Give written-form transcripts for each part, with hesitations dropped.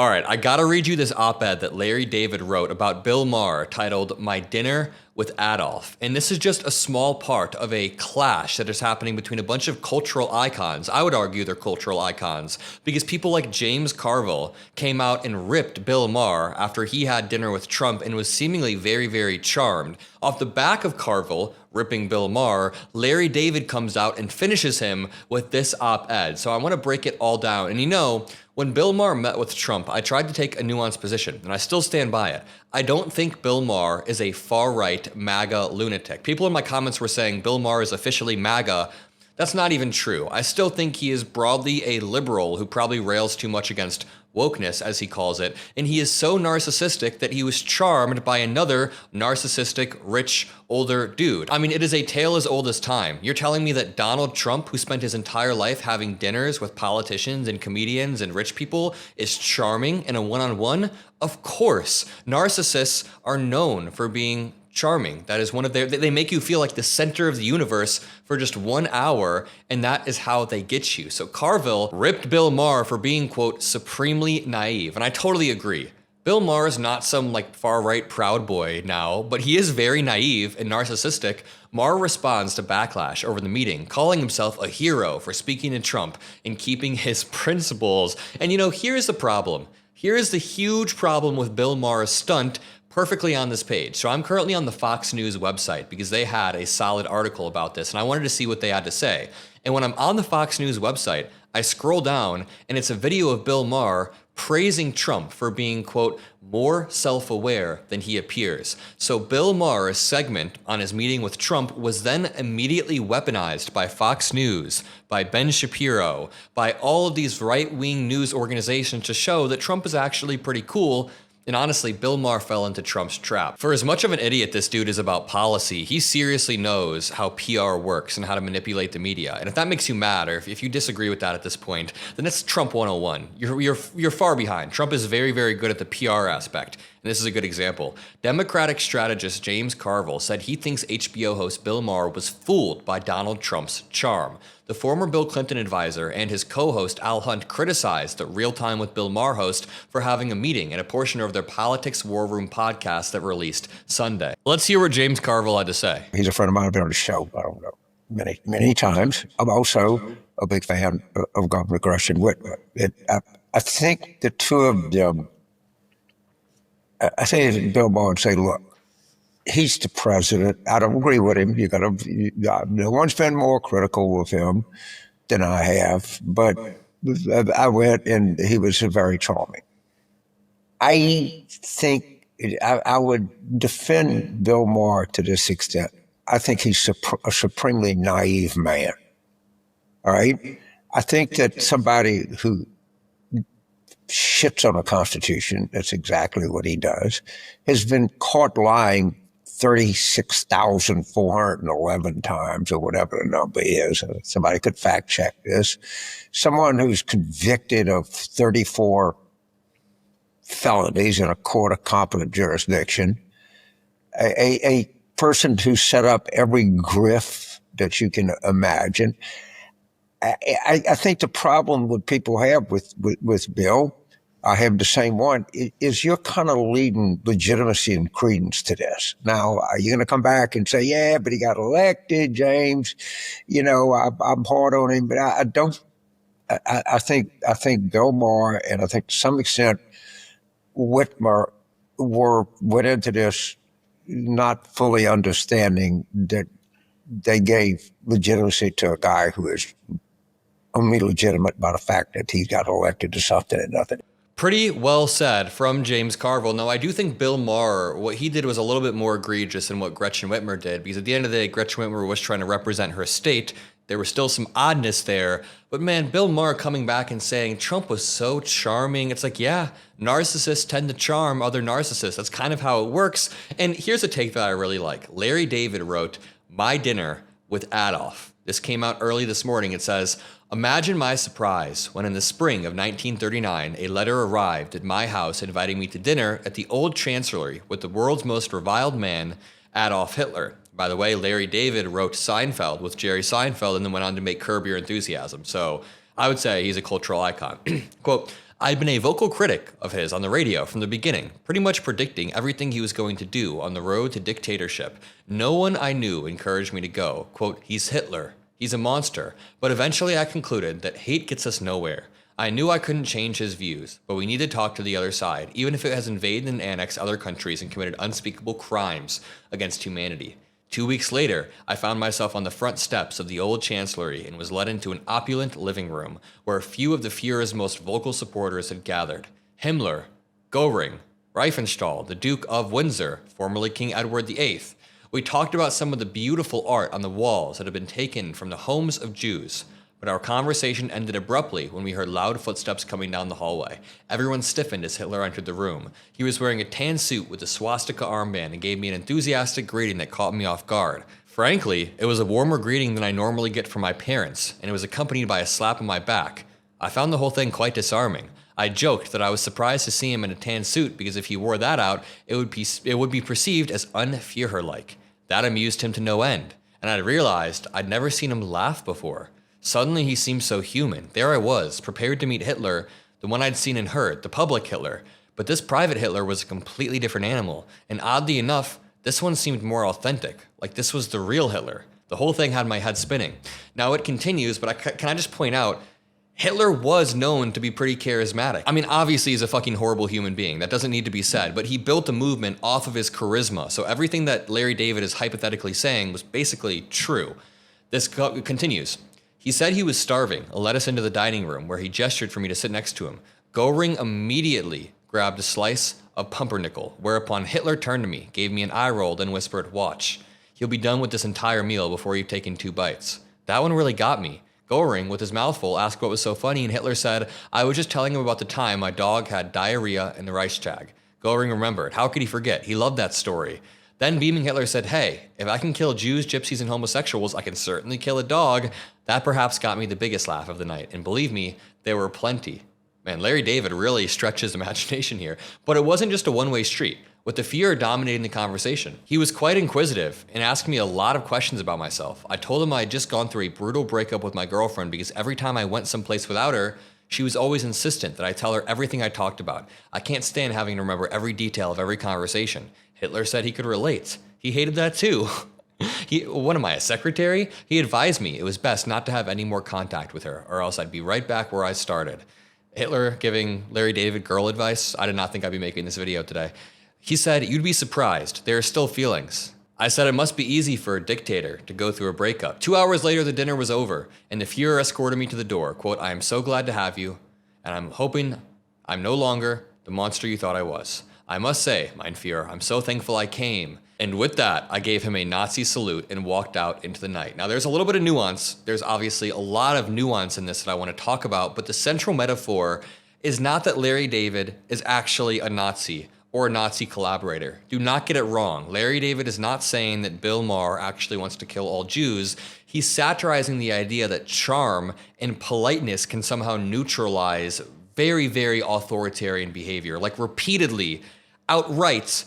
All right, I gotta read you this op-ed that Larry David wrote about Bill Maher titled My Dinner with Adolf. And this is just a small part of a clash that is happening between a bunch of cultural icons. I would argue they're cultural icons because people like James Carville came out and ripped Bill Maher after he had dinner with Trump and was seemingly very, very charmed. Off the back of Carville ripping Bill Maher, Larry David comes out and finishes him with this op-ed. So I want to break it all down. And you know, when Bill Maher met with Trump, I tried to take a nuanced position, and I still stand by it. I don't think Bill Maher is a far-right MAGA lunatic. People in my comments were saying Bill Maher is officially MAGA. That's not even true. I still think he is broadly a liberal who probably rails too much against wokeness, as he calls it, and he is so narcissistic that he was charmed by another narcissistic, rich, older dude. I mean, it is a tale as old as time. You're telling me that Donald Trump, who spent his entire life having dinners with politicians and comedians and rich people, is charming in a one-on-one? Of course. Narcissists are known for being charming. That is one of they make you feel like the center of the universe for just 1 hour, and that is how they get you. So Carville ripped Bill Maher for being, quote, supremely naive. And I totally agree. Bill Maher is not some like far-right Proud Boy now, but he is very naive and narcissistic. Maher responds to backlash over the meeting, calling himself a hero for speaking to Trump and keeping his principles. And you know, here's the problem. Here is the huge problem with Bill Maher's stunt perfectly on this page. So I'm currently on the Fox News website because they had a solid article about this, and I wanted to see what they had to say. And when I'm on the Fox News website, I scroll down, and it's a video of Bill Maher praising Trump for being, quote, more self-aware than he appears. So Bill Maher's segment on his meeting with Trump was then immediately weaponized by Fox News, by Ben Shapiro, by all of these right-wing news organizations to show that Trump is actually pretty cool. And honestly, Bill Maher fell into Trump's trap. For as much of an idiot this dude is about policy, he seriously knows how PR works and how to manipulate the media. And if that makes you mad, or if you disagree with that at this point, then it's Trump 101. You're far behind. Trump is very, very good at the PR aspect. And this is a good example. Democratic strategist James Carville said he thinks HBO host Bill Maher was fooled by Donald Trump's charm. The former Bill Clinton advisor and his co-host Al Hunt criticized the Real Time with Bill Maher host for having a meeting in a portion of their Politics War Room podcast that released Sunday. Let's hear what James Carville had to say. He's a friend of mine. I've been on the show, I don't know, many times. I'm also a big fan of Governor Gretchen Whitmer. I think the two of them, I say to Bill Maher and say, look, he's the president. I don't agree with him. No one's been more critical of him than I have, but I went and he was very charming. I think I would defend Bill Maher to this extent. I think he's a supremely naive man. All right? I think that somebody who shits on the Constitution, that's exactly what he does, has been caught lying 36,411 times, or whatever the number is. Somebody could fact check this. Someone who's convicted of 34 felonies in a court of competent jurisdiction, a person who set up every grift that you can imagine. I think the problem what people have with Bill, I have the same one, is you're kind of leading legitimacy and credence to this. Now, are you going to come back and say, yeah, but he got elected, James? You know, I'm hard on him, but I don't. I think Bill Maher, and I think to some extent Whitmer, went into this not fully understanding that they gave legitimacy to a guy who is only legitimate by the fact that he got elected to something and nothing. Pretty well said from James Carville. No, I do think Bill Maher, what he did was a little bit more egregious than what Gretchen Whitmer did, because at the end of the day, Gretchen Whitmer was trying to represent her state. There was still some oddness there. But man, Bill Maher coming back and saying Trump was so charming. It's like, yeah, narcissists tend to charm other narcissists. That's kind of how it works. And here's a take that I really like. Larry David wrote, My Dinner with Adolf. This came out early this morning. It says, imagine my surprise when in the spring of 1939, a letter arrived at my house inviting me to dinner at the old chancellery with the world's most reviled man, Adolf Hitler. By the way, Larry David wrote Seinfeld with Jerry Seinfeld and then went on to make Curb Your Enthusiasm. So I would say he's a cultural icon. Quote, I'd been a vocal critic of his on the radio from the beginning, pretty much predicting everything he was going to do on the road to dictatorship. No one I knew encouraged me to go. Quote, he's Hitler. He's a monster. But eventually I concluded that hate gets us nowhere. I knew I couldn't change his views, but we need to talk to the other side, even if it has invaded and annexed other countries and committed unspeakable crimes against humanity. 2 weeks later, I found myself on the front steps of the old chancellery and was led into an opulent living room where a few of the Fuhrer's most vocal supporters had gathered. Himmler, Göring, Riefenstahl, the Duke of Windsor, formerly King Edward VIII. We talked about some of the beautiful art on the walls that had been taken from the homes of Jews. But our conversation ended abruptly when we heard loud footsteps coming down the hallway. Everyone stiffened as Hitler entered the room. He was wearing a tan suit with a swastika armband and gave me an enthusiastic greeting that caught me off guard. Frankly, it was a warmer greeting than I normally get from my parents, and it was accompanied by a slap on my back. I found the whole thing quite disarming. I joked that I was surprised to see him in a tan suit because if he wore that out, it would be perceived as un-Führer-like. That amused him to no end, and I realized I'd never seen him laugh before. Suddenly he seemed so human. There I was, prepared to meet Hitler, the one I'd seen and heard, the public Hitler. But this private Hitler was a completely different animal, and oddly enough, this one seemed more authentic, like this was the real Hitler. The whole thing had my head spinning. Now it continues, but can I just point out, Hitler was known to be pretty charismatic. I mean, obviously he's a fucking horrible human being. That doesn't need to be said, but he built a movement off of his charisma. So everything that Larry David is hypothetically saying was basically true. This continues. He said he was starving and led us into the dining room where he gestured for me to sit next to him. Göring immediately grabbed a slice of pumpernickel, whereupon Hitler turned to me, gave me an eye roll, then whispered, watch. He'll be done with this entire meal before you've taken 2 bites. That one really got me. Göring, with his mouth full, asked what was so funny, and Hitler said, I was just telling him about the time my dog had diarrhea in the Reichstag. Göring remembered. How could he forget? He loved that story. Then beaming Hitler said, hey, if I can kill Jews, gypsies, and homosexuals, I can certainly kill a dog. That perhaps got me the biggest laugh of the night. And believe me, there were plenty. Man, Larry David really stretched his imagination here. But it wasn't just a one-way street, with the Führer dominating the conversation. He was quite inquisitive and asked me a lot of questions about myself. I told him I had just gone through a brutal breakup with my girlfriend because every time I went someplace without her, she was always insistent that I tell her everything I talked about. I can't stand having to remember every detail of every conversation. Hitler said he could relate. He hated that too. What am I, a secretary? He advised me it was best not to have any more contact with her, or else I'd be right back where I started. Hitler giving Larry David girl advice? I did not think I'd be making this video today. He said, you'd be surprised. There are still feelings. I said it must be easy for a dictator to go through a breakup. 2 hours later, the dinner was over, and the Führer escorted me to the door. Quote, I am so glad to have you, and I'm hoping I'm no longer the monster you thought I was. I must say, mein Führer, I'm so thankful I came. And with that, I gave him a Nazi salute and walked out into the night. Now, there's a little bit of nuance. There's obviously a lot of nuance in this that I want to talk about, but the central metaphor is not that Larry David is actually a Nazi or a Nazi collaborator. Do not get it wrong. Larry David is not saying that Bill Maher actually wants to kill all Jews. He's satirizing the idea that charm and politeness can somehow neutralize very, very authoritarian behavior, like repeatedly, outright,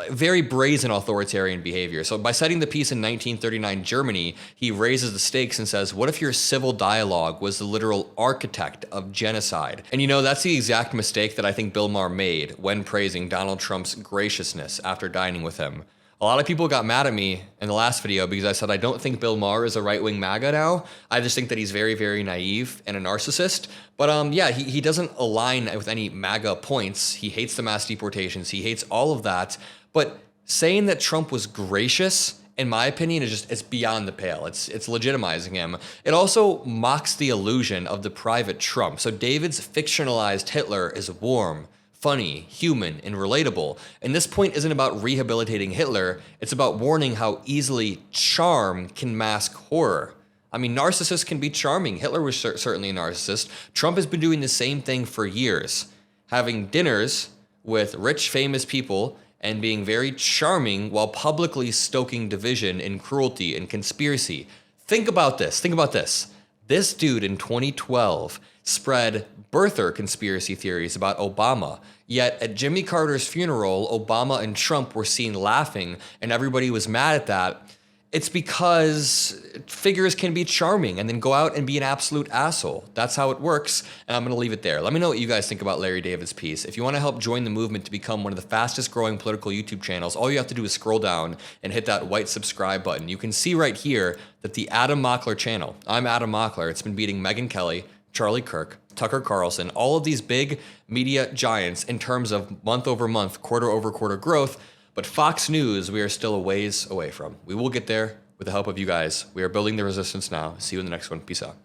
very brazen authoritarian behavior. So by setting the piece in 1939 Germany, he raises the stakes and says, what if your civil dialogue was the literal architect of genocide? And you know, that's the exact mistake that I think Bill Maher made when praising Donald Trump's graciousness after dining with him. A lot of people got mad at me in the last video because I said I don't think Bill Maher is a right-wing MAGA now. I just think that he's very, very naive and a narcissist. But yeah, he doesn't align with any MAGA points. He hates the mass deportations. He hates all of that. But saying that Trump was gracious, in my opinion, it's beyond the pale. It's legitimizing him. It also mocks the illusion of the private Trump. So David's fictionalized Hitler is warm, funny, human, and relatable. And this point isn't about rehabilitating Hitler. It's about warning how easily charm can mask horror. I mean, narcissists can be charming. Hitler was certainly a narcissist. Trump has been doing the same thing for years, having dinners with rich, famous people and being very charming while publicly stoking division and cruelty and conspiracy. Think about this. Think about this. This dude in 2012 spread birther conspiracy theories about Obama. Yet at Jimmy Carter's funeral, Obama and Trump were seen laughing, and everybody was mad at that. It's because figures can be charming and then go out and be an absolute asshole. That's how it works, and I'm gonna leave it there. Let me know what you guys think about Larry David's piece. If you wanna help join the movement to become one of the fastest growing political YouTube channels, all you have to do is scroll down and hit that white subscribe button. You can see right here that the Adam Mockler channel, I'm Adam Mockler, it's been beating Megyn Kelly, Charlie Kirk, Tucker Carlson, all of these big media giants in terms of month over month, quarter over quarter growth. But Fox News, we are still a ways away from. We will get there with the help of you guys. We are building the resistance now. See you in the next one. Peace out.